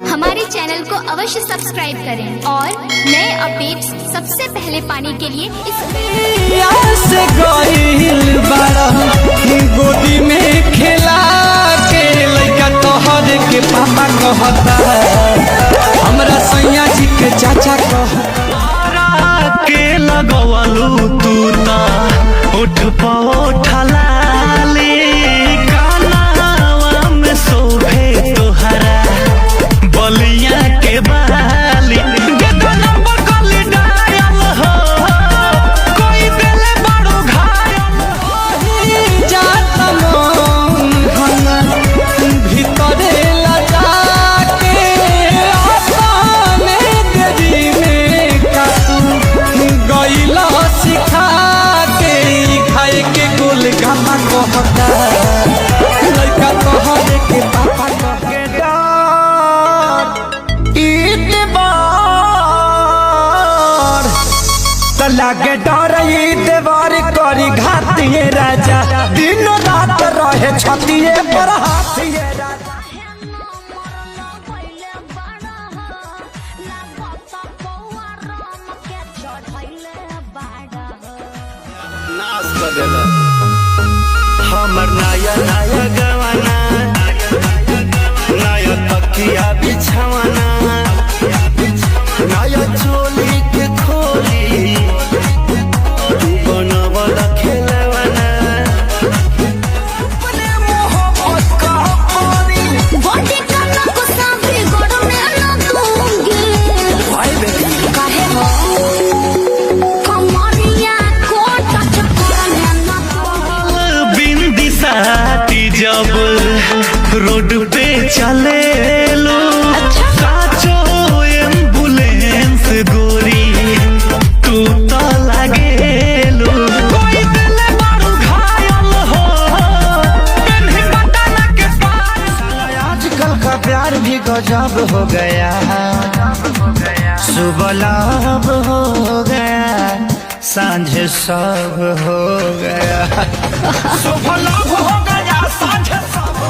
हमारे चैनल को अवश्य सब्सक्राइब करें और नए अपडेट्स सबसे पहले पाने के लिए गोदी में खेला के लइका तोहर के पापा कहता हमरा सैया जी के चाचा कहता के लगवलू तू ता उठ पौठला कानावा में शोभे तोहरा बलिया के बाली नंबर कली डायल हो कोई दिले बड़ो घायल जात मन भीतरे लगा के अपने देवी में कातू गइला सिखा के खाए के गोल गामा कहता लइका तोहरे के पापा कह के लागे डर देवर करी घातिए राजा दिन रात रहे छतिए पर हाथिए राजा नाश कर देला हमर नया नया गवाना नया तकिया बिछवाना नया चोली के खोली जब रोड पे चले लो साचो एम्बुलेंस गोरी तू तो लगे लो कोई दिल मारू घायल हो पेन्ही बटन के पास आजकल का प्यार भी गजब हो गया सुबह लाभ हो गया सांझ सब हो गया सुबह लाभ हो गया सांझ सब